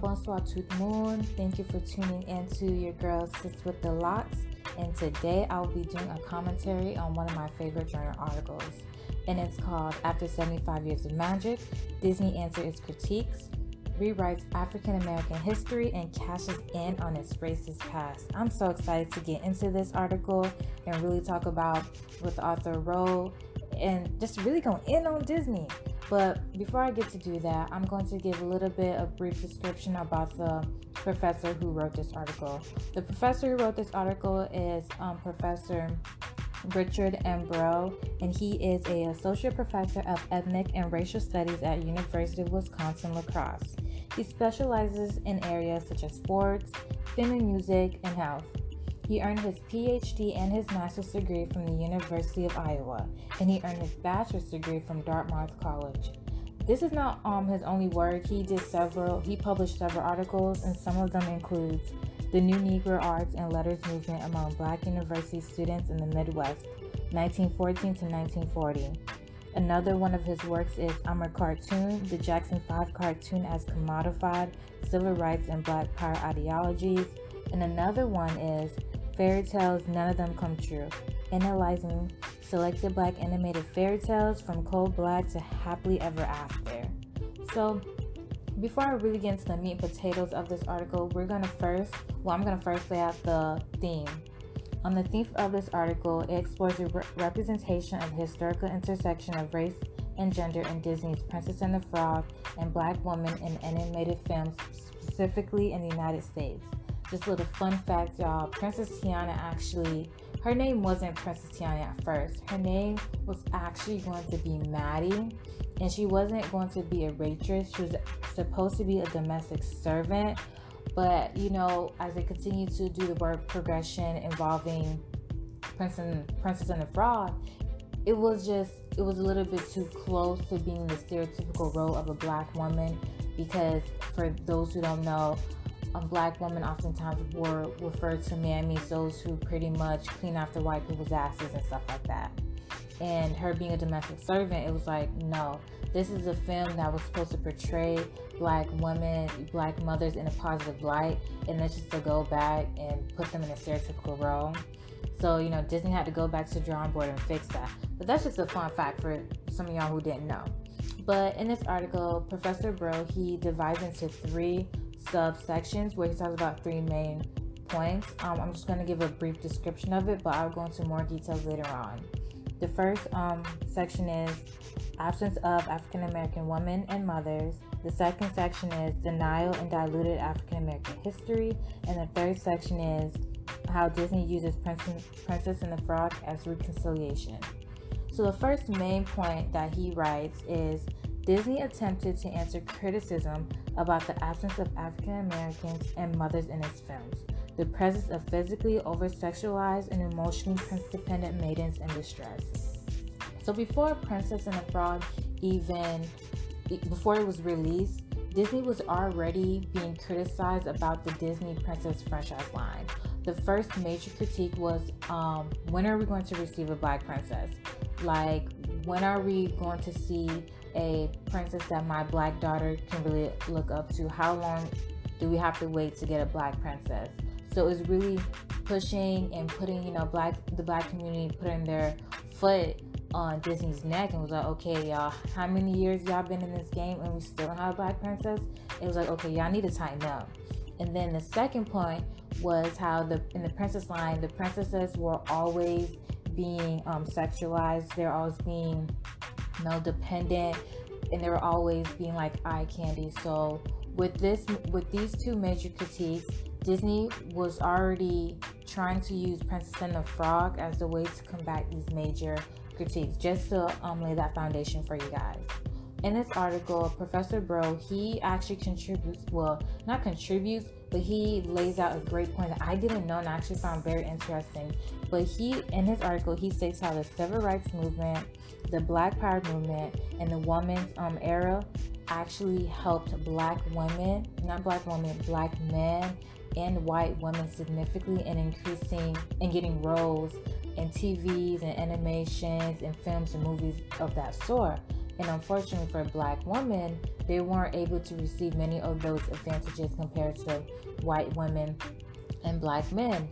bonsoir tout le monde. Thank you for tuning in to your girl Sis with the Locks. And today I'll be doing a commentary on one of my favorite journal articles. And it's called After 75 Years of Magic, Disney Answers Its Critiques, Rewrites African American History, and cashes in on its racist past. I'm so excited to get into this article and really talk about what the author wrote and just really go in on Disney. But before I get to do that, I'm going to give a little bit of brief description about the professor who wrote this article. The professor who wrote this article is Professor Richard Mbrough, and he is an associate professor of ethnic and racial studies at University of Wisconsin-La Crosse. He specializes in areas such as sports, film and music, and health. He earned his PhD and his master's degree from the University of Iowa, and he earned his bachelor's degree from Dartmouth College. This is not his only work. He published several articles, and some of them include the New Negro Arts and Letters Movement among Black University Students in the Midwest, 1914 to 1940. Another one of his works is I'm a Cartoon, the Jackson 5 cartoon as commodified civil rights and Black power ideologies. And another one is Fairy Tales, None of Them Come True, analyzing selected Black animated fairy tales from Cold Black to Happily Ever After. So before I really get into the meat and potatoes of this article, I'm going to first lay out the theme. On the theme of this article, it explores the representation of the historical intersection of race and gender in Disney's Princess and the Frog and Black women in animated films, specifically in the United States. Just a little fun fact, y'all. Princess Tiana her name wasn't Princess Tiana at first. Her name was actually going to be Maddie, and she wasn't going to be a waitress. She was supposed to be a domestic servant, but as they continued to do the word progression involving Princess and the Frog, it was a little bit too close to being the stereotypical role of a Black woman, because for those who don't know, Black women oftentimes were referred to mammies, those who pretty much clean after white people's asses and stuff like that. And her being a domestic servant, it was like, no, this is a film that was supposed to portray Black women, Black mothers in a positive light, and that's just to go back and put them in a stereotypical role. So, Disney had to go back to the drawing board and fix that. But that's just a fun fact for some of y'all who didn't know. But in this article, Professor Mbrough, he divides into three subsections where he talks about three main points. I'm just going to give a brief description of it, but I'll go into more details later on. The first section is absence of African American women and mothers. The second section is denial and diluted African American history. And the third section is how Disney uses Princess and the Frog as reconciliation. So the first main point that he writes is Disney attempted to answer criticism about the absence of African Americans and mothers in its films, the presence of physically over-sexualized and emotionally prince-dependent maidens in distress. So before Princess and the Frog before it was released, Disney was already being criticized about the Disney Princess franchise line. The first major critique was, when are we going to receive a Black princess? Like, when are we going to see a princess that my Black daughter can really look up to? How long do we have to wait to get a Black princess? So it's really pushing and putting, the Black community putting their foot on Disney's neck, and was like, okay, y'all, how many years y'all been in this game and we still don't have a Black princess? It was like, okay, y'all need to tighten up. And then the second point was how in the princess line, the princesses were always being sexualized. They're always being dependent, and they were always being like eye candy. So with these two major critiques, Disney was already trying to use Princess and the Frog as a way to combat these major critiques, just to lay that foundation for you guys. In this article, Professor Mbrough, he actually but he lays out a great point that I didn't know and I actually found very interesting. But in his article, he states how the civil rights movement, the Black Power movement, and the women's era actually helped Black men and white women significantly in increasing and getting roles in TVs and animations and films and movies of that sort. And unfortunately for Black women, they weren't able to receive many of those advantages compared to white women and black men.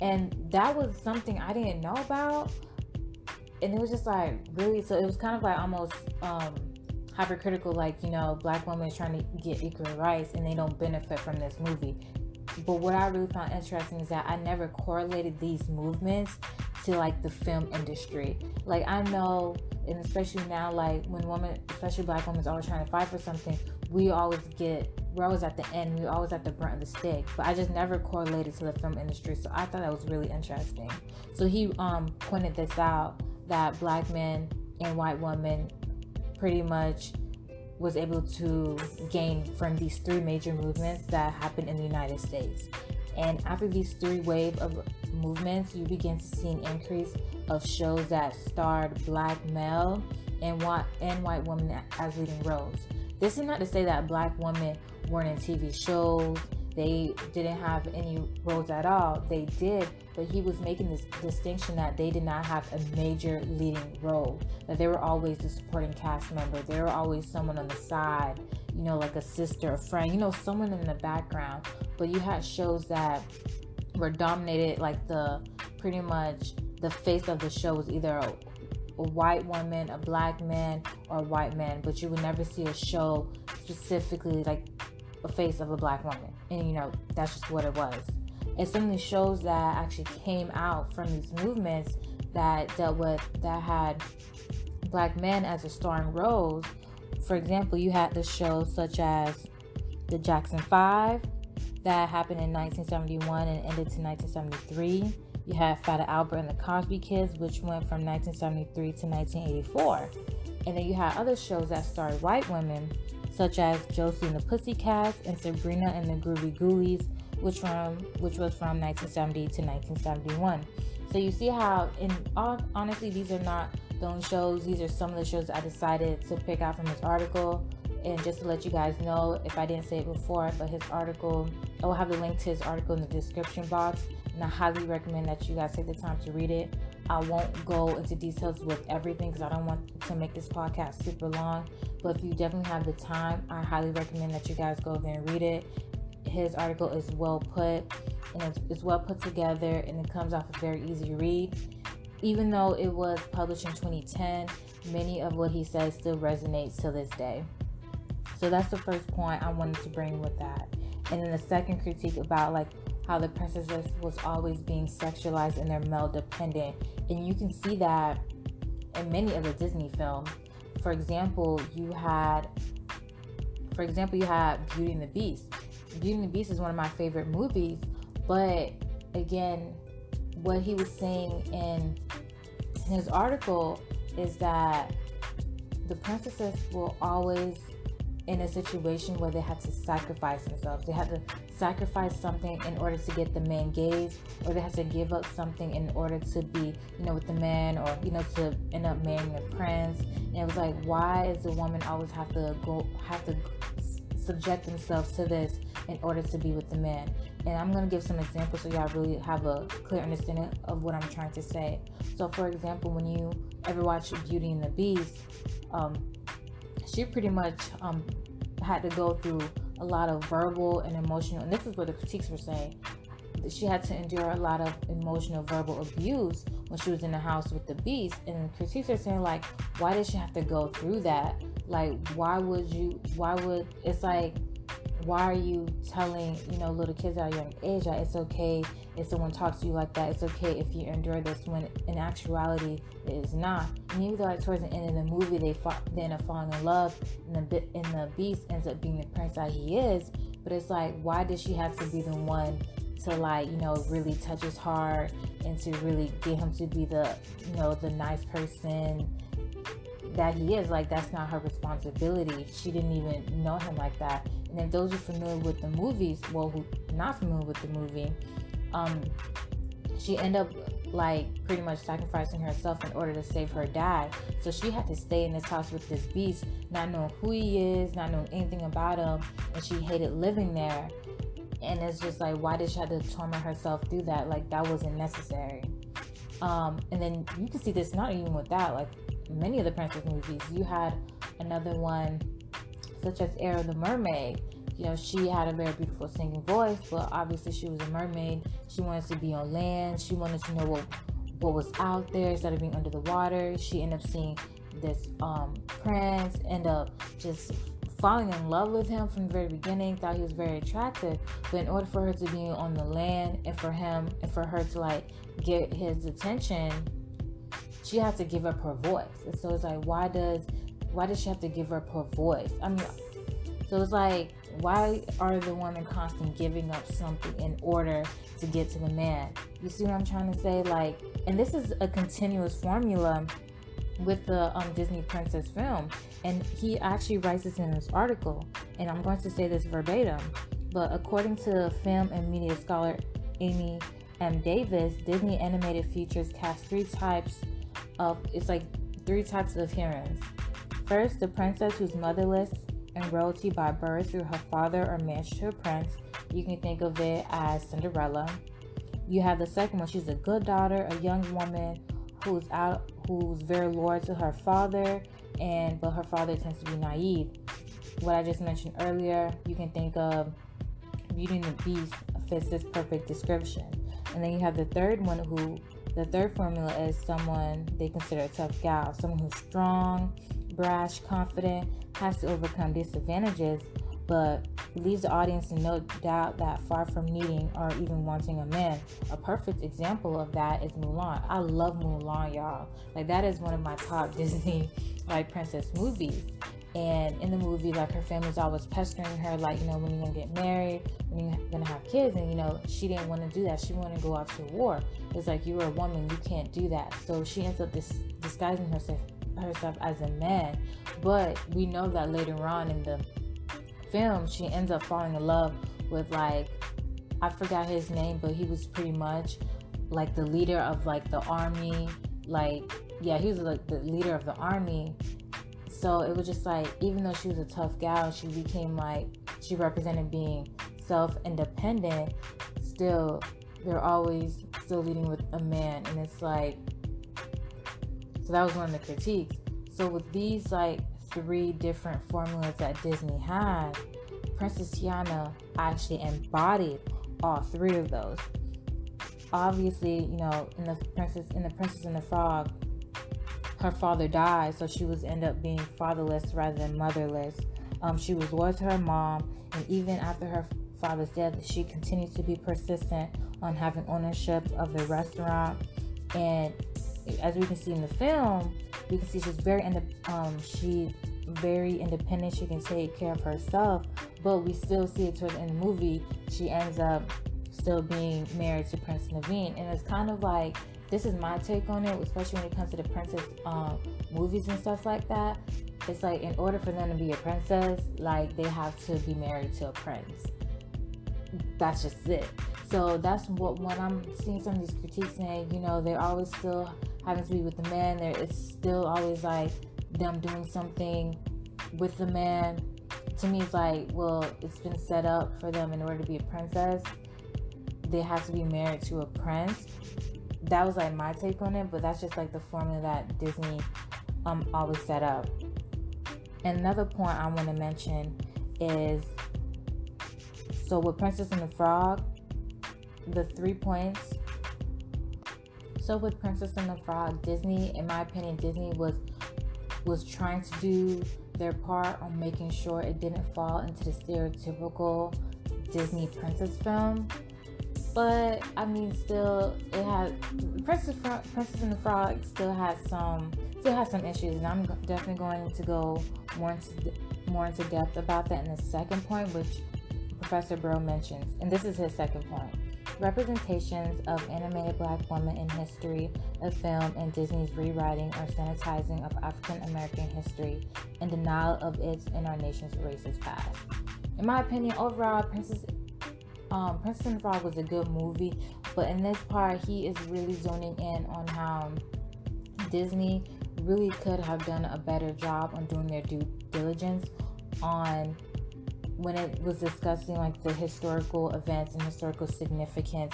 And that was something I didn't know about. And it was just like, really, so it was kind of like almost hypercritical, like, you know, black women trying to get equal rights and they don't benefit from this movie. But what I really found interesting is that I never correlated these movements to like the film industry. Like, I know, and especially now, like when women, especially black women, are always trying to fight for something, we're always at the end, we're always at the brunt of the stick. But I just never correlated to the film industry, so I thought that was really interesting. So he pointed this out, that black men and white women pretty much was able to gain from these three major movements that happened in the United States. And after these three waves of movements, you begin to see an increase of shows that starred black male and white women as leading roles. This is not to say that black women weren't in TV shows, they didn't have any roles at all. They did, but he was making this distinction that they did not have a major leading role, that they were always the supporting cast member. They were always someone on the side, you know, like a sister, a friend, you know, someone in the background. But you had shows that were dominated, like pretty much the face of the show was either a white woman, a black man, or a white man, but you would never see a show specifically like a face of a black woman. And you know, that's just what it was. And some of the shows that actually came out from these movements that had black men as a starring roles. For example, you had the shows such as the Jackson 5 that happened in 1971 and ended to 1973. You had Fat Albert and the Cosby Kids, which went from 1973 to 1984. And then you had other shows that starred white women, such as Josie and the Pussycats and Sabrina and the Groovy Ghoulies, which was from 1970 to 1971. So you see how, honestly, these are not the only shows. These are some of the shows I decided to pick out from his article. And just to let you guys know, if I didn't say it before, but his article, I will have the link to his article in the description box, and I highly recommend that you guys take the time to read it. I won't go into details with everything because I don't want to make this podcast super long, but if you definitely have the time, I highly recommend that you guys go over and read it. His article is well put, and it's well put together, and it comes off a very easy read. Even though it was published in 2010, many of what he says still resonates to this day. So that's the first point I wanted to bring with that. And then the second critique about like how the princesses was always being sexualized and they're male dependent. And you can see that in many of the Disney films. For example, you had Beauty and the Beast. Beauty and the Beast is one of my favorite movies, but again, what he was saying in his article is that the princesses were always in a situation where they had to sacrifice themselves. They had to sacrifice something in order to get the man gaze, or they had to give up something in order to be, you know, with the man, or, you know, to end up marrying the prince. And it was like, why does the woman always have to subject themselves to this in order to be with the man? And I'm going to give some examples so y'all really have a clear understanding of what I'm trying to say. So for example, when you ever watch Beauty and the Beast, she pretty much had to go through a lot of verbal and emotional, and this is what the critiques were saying, she had to endure a lot of emotional verbal abuse when she was in the house with the Beast. And the critiques are saying, like, why did she have to go through that? Like, why are you telling, you know, little kids at a young age that it's okay if someone talks to you like that, it's okay if you endure this, when in actuality it is not. And even though, like, towards the end of the movie they end up falling in love, and the Beast ends up being the prince that he is, but it's like, why did she have to be the one to, like, you know, really touch his heart and to really get him to be the, you know, the nice person that he is? Like, that's not her responsibility. She didn't even know him like that. And if those who are familiar with the movies, well, who not familiar with the movie, she ended up, like, pretty much sacrificing herself in order to save her dad. So she had to stay in this house with this Beast, not knowing who he is, not knowing anything about him, and she hated living there. And it's just like, why did she have to torment herself through that? Like, that wasn't necessary. And then you can see this not even with that, like many of the princess movies. You had another one, such as Ariel the Mermaid. You know, she had a very beautiful singing voice, but obviously she was a mermaid. She wanted to be on land. She wanted to know what was out there instead of being under the water. She ended up seeing this prince, end up just falling in love with him from the very beginning, thought he was very attractive. But in order for her to be on the land and for her to like get his attention, she had to give up her voice. And so it's like, why does she have to give up her voice? I mean, so it's like, why are the women constantly giving up something in order to get to the man? You see what I'm trying to say? Like, and this is a continuous formula with the Disney princess film, and he actually writes this in his article, and I'm going to say this verbatim, but according to film and media scholar Amy M. Davis, Disney animated features cast three types of heroines. First, the princess who's motherless and royalty by birth through her father or marriage to a prince. You can think of it as Cinderella. You have the second one. She's a good daughter, a young woman who's very loyal to her father, but her father tends to be naive. What I just mentioned earlier, you can think of Beauty and the Beast fits this perfect description. And then you have the third formula is someone they consider a tough gal, someone who's strong, brash, confident, has to overcome disadvantages, but leaves the audience in no doubt that far from needing or even wanting a man. A perfect example of that is Mulan. I love Mulan, y'all. Like, that is one of my top Disney like princess movies. And in the movie, like, her family's always pestering her, like, you know, when you're gonna get married, when you're gonna have kids, and you know, she didn't want to do that. She wanted to go out to war. It's like, you're a woman, you can't do that. So she ends up disguising herself as a man. But we know that later on in the film, she ends up falling in love with, like, I forgot his name, but he was pretty much like the leader of like the army. Like, yeah, he was like the leader of the army. So it was just like, even though she was a tough gal, she became like, she represented being self-independent. Still, they're always still leading with a man. And it's like, so that was one of the critiques. So with these like three different formulas that Disney had, Princess Tiana actually embodied all three of those. Obviously, you know, in the Princess and the Frog, her father died, so she was end up being fatherless rather than motherless. She was loyal to her mom, and even after her father's death, she continued to be persistent on having ownership of the restaurant. And as we can see in the film, we can see she's very independent. She can take care of herself, but we still see it towards the end of the movie. She ends up still being married to Prince Naveen, and it's kind of like, this is my take on it, especially when it comes to the princess movies and stuff like that. It's like, in order for them to be a princess, like, they have to be married to a prince. That's just it. So that's what, when I'm seeing some of these critiques saying, you know, they're always still having to be with the man, it's still always like them doing something with the man. To me, it's like, well, it's been set up for them in order to be a princess, they have to be married to a prince. That was like my take on it, but that's just like the formula that Disney always set up. And another point I want to mention is, so with Princess and the Frog, the 3 points. So with Princess and the Frog, Disney, in my opinion, Disney was trying to do their part on making sure it didn't fall into the stereotypical Disney princess film. But I mean, still, it had Princess and the Frog still has some issues, and I'm definitely going to go more into depth about that in the second point, which Professor Bro mentions, and this is his second point. Representations of animated Black women in history of film and Disney's rewriting or sanitizing of African American history and denial of its and our nation's racist past. In my opinion, overall, Princess and the Frog was a good movie, but in this part, he is really zoning in on how Disney really could have done a better job on doing their due diligence on when it was discussing like the historical events and historical significance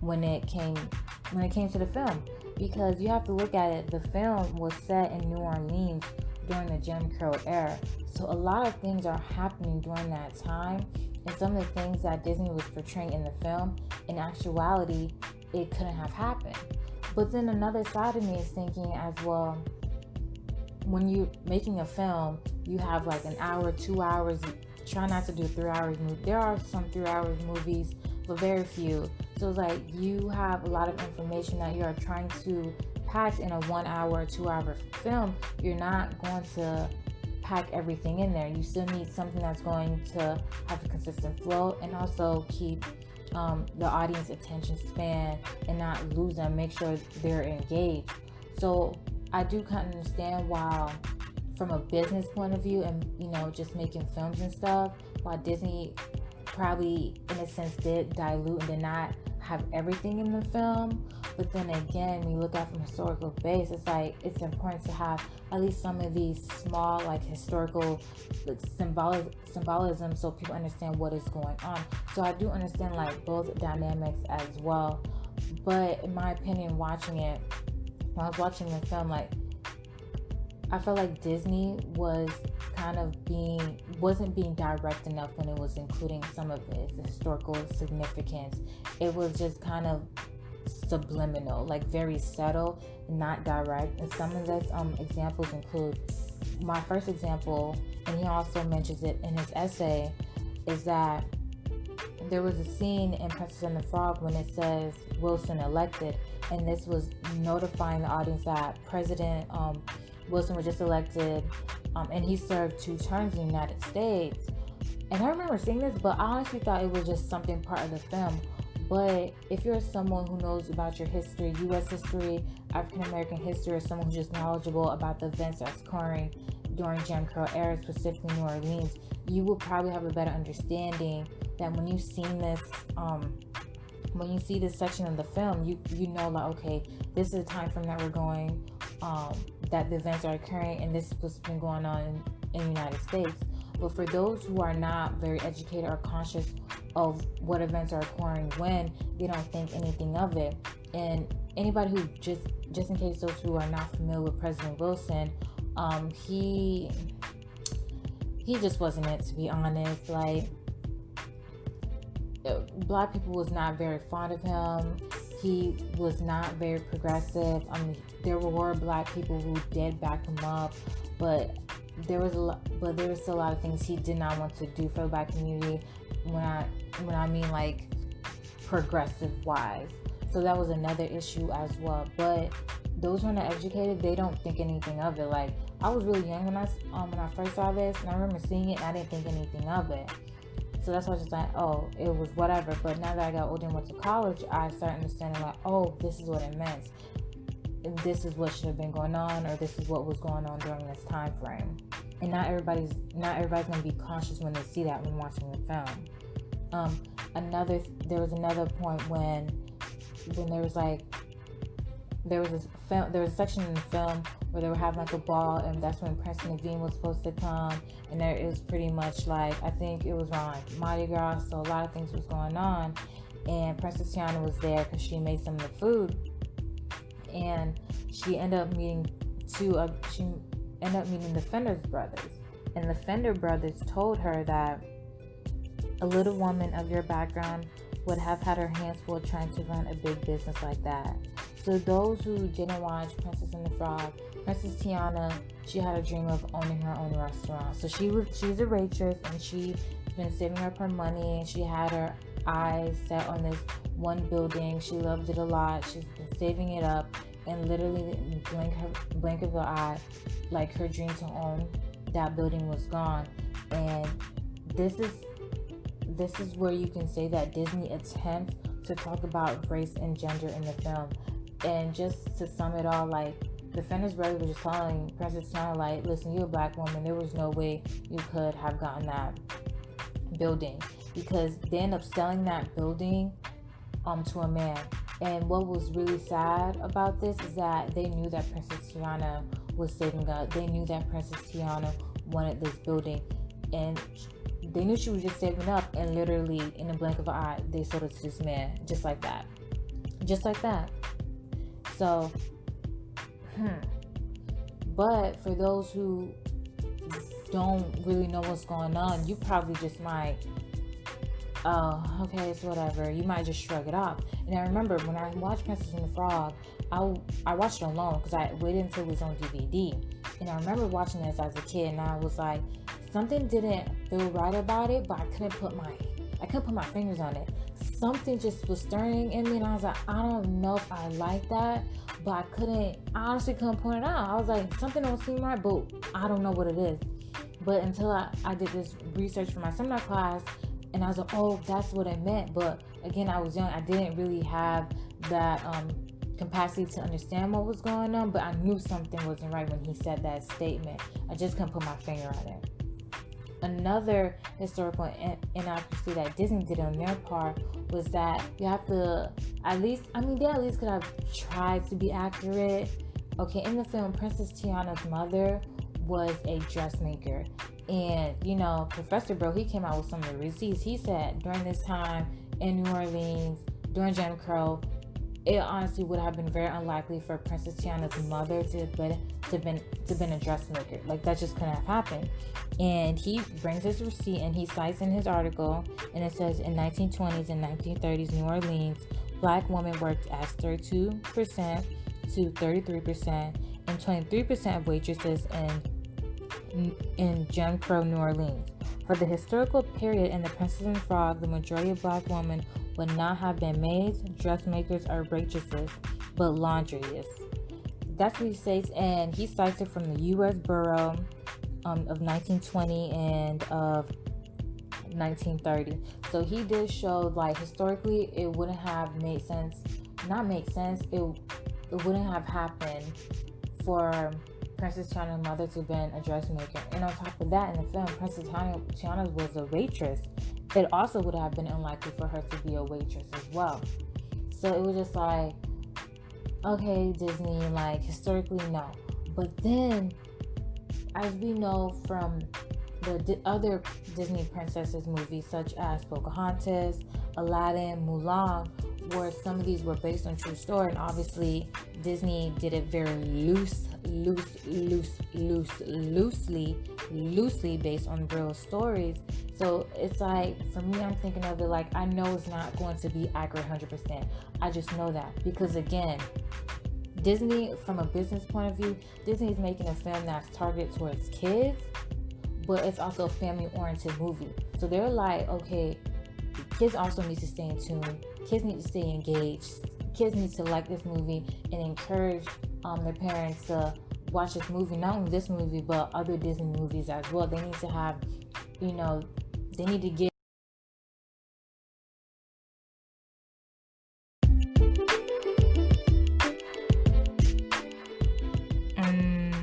when it came to the film. Because you have to look at it, the film was set in New Orleans during the Jim Crow era. So a lot of things are happening during that time, and some of the things that Disney was portraying in the film, in actuality, it couldn't have happened. But then another side of me is thinking as well, when you're making a film, you have like an hour, 2 hours. Try not to do 3 hours movie. There are some 3 hours movies, but very few. So it's like you have a lot of information that you are trying to pack in a 1 hour, 2 hour film. You're not going to pack everything in there. You still need something that's going to have a consistent flow and also keep the audience attention span and not lose them. Make sure they're engaged. So I do kind of understand why, from a business point of view, and just making films and stuff, while Disney probably in a sense did dilute and did not have everything in the film. But then again, when you look at from a historical base, it's like it's important to have at least some of these small like historical like symbolism so people understand what is going on. So I do understand like both dynamics as well. But in my opinion, watching it, when I was watching the film, like I felt like Disney was wasn't being direct enough when it was including some of its historical significance. It was just kind of subliminal, like very subtle, not direct. And some of those examples include, my first example, and he also mentions it in his essay, is that there was a scene in Princess and the Frog when it says Wilson elected, and this was notifying the audience that President Wilson was just elected, and he served 2 terms in the United States. And I remember seeing this, but I honestly thought it was just something part of the film. But if you're someone who knows about your history, U.S. history, African American history, or someone who's just knowledgeable about the events that's occurring during Jim Crow era, specifically New Orleans, you will probably have a better understanding that when you've seen this, when you see this section of the film, you know, like, okay, this is the time frame that we're going, that the events are occurring, and this is what's been going on in the United States. But for those who are not very educated or conscious of what events are occurring when, they don't think anything of it. And anybody who just in case those who are not familiar with President Wilson, he just wasn't it, to be honest. Like, Black people was not very fond of him. He was not very progressive. I mean, there were Black people who did back him up, but there was still a lot of things he did not want to do for the Black community. When I mean like progressive wise. So that was another issue as well. But those who are not educated, they don't think anything of it. Like, I was really young when I first saw this, and I remember seeing it and I didn't think anything of it. So that's why I was just like, oh, it was whatever. But now that I got older and went to college, I started understanding like, oh, this is what it meant. And this is what should have been going on, or this is what was going on during this time frame. And not everybody's gonna be conscious when they see that when watching the film. There was another point when there was a section in the film where they were having like a ball, and that's when Prince Naveen was supposed to come, and it was pretty much like, I think it was around like Mardi Gras, so a lot of things was going on, and Princess Tiana was there because she made some of the food, and she ended up meeting the Fender's brothers, and the Fender brothers told her that a little woman of your background would have had her hands full trying to run a big business like that. So those who didn't watch Princess and the Frog, Princess Tiana, she had a dream of owning her own restaurant. So she's a waitress, and she's been saving up her money, and she had her eyes set on this one building. She loved it a lot. She's been saving it up, and literally in the blink of an eye, like, her dream to own that building was gone. And this is where you can say that Disney attempts to talk about race and gender in the film. And just to sum it all, like, the Fender's brother was just telling Princess Tiana, like, listen, you're a Black woman, there was no way you could have gotten that building, because they end up selling that building to a man. And what was really sad about this is that they knew that Princess Tiana was saving up. They knew that Princess Tiana wanted this building, and they knew she was just saving up, and literally in the blink of an eye, they sold it to this man, just like that. But for those who don't really know what's going on, you probably just might, oh, okay, it's whatever. You might just shrug it off. And I remember when I watched Princess and the Frog, I watched it alone because I waited until it was on DVD. And I remember watching this as a kid, and I was like, something didn't feel right about it, but I couldn't put my fingers on it. Something just was stirring in me, and I was like, I don't know if I like that, but I honestly couldn't point it out. I was like, something don't seem right, but I don't know what it is. But until I did this research for my seminar class, and I was like, oh, that's what it meant. But again, I was young. I didn't really have that capacity to understand what was going on, but I knew something wasn't right when he said that statement. I just couldn't put my finger on it. Another historical inaccuracy that Disney did on their part was that you have to they at least could have tried to be accurate. Okay, in the film, Princess Tiana's mother was a dressmaker. And, Professor Bro, he came out with some of the receipts. He said during this time in New Orleans, during Jim Crow, it honestly would have been very unlikely for Princess Tiana's mother to have been a dressmaker. Like, that just couldn't have happened. And he brings his receipt and he cites in his article, and it says in 1920s and 1930s New Orleans, black women worked as 32% to 33% and 23% of waitresses in Jim Crow New Orleans. For the historical period in The Princess and the Frog, the majority of black women would not have been maids, dressmakers, or waitresses, but laundresses. That's what he says, and he cites it from the U.S. Bureau of 1920 and of 1930. So he did show, like, historically, it wouldn't have made sense. Not make sense. It wouldn't have happened for Princess Tiana's mother to have been a dressmaker. And on top of that, in the film, Princess Tiana was a waitress. It also would have been unlikely for her to be a waitress as well. So it was just like, okay, Disney, like, historically, no. But then, as we know from the other Disney princesses movies, such as Pocahontas, Aladdin, Mulan, where some of these were based on true story, and obviously Disney did it very loosely based on real stories. So it's like, for me, I'm thinking of it like, I know it's not going to be accurate 100%. I just know that because, again, Disney, from a business point of view, Disney is making a film that's targeted towards kids, but it's also a family-oriented movie. So they're like, okay, kids also need to stay in tune. Kids need to stay engaged. Kids need to like this movie and encourage their parents to watch this movie. Not only this movie, but other Disney movies as well. They need to have, they need to give.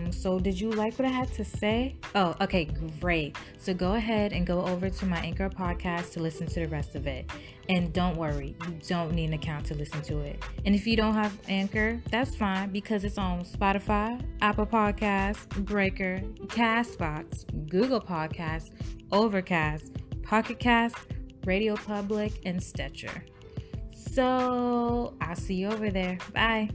So did you like what I had to say? Oh, okay, great. So go ahead and go over to my Anchor podcast to listen to the rest of it. And don't worry, you don't need an account to listen to it. And if you don't have Anchor, that's fine because it's on Spotify, Apple Podcasts, Breaker, Castbox, Google Podcasts, Overcast, Pocket Cast, Radio Public, and Stitcher. So I'll see you over there. Bye.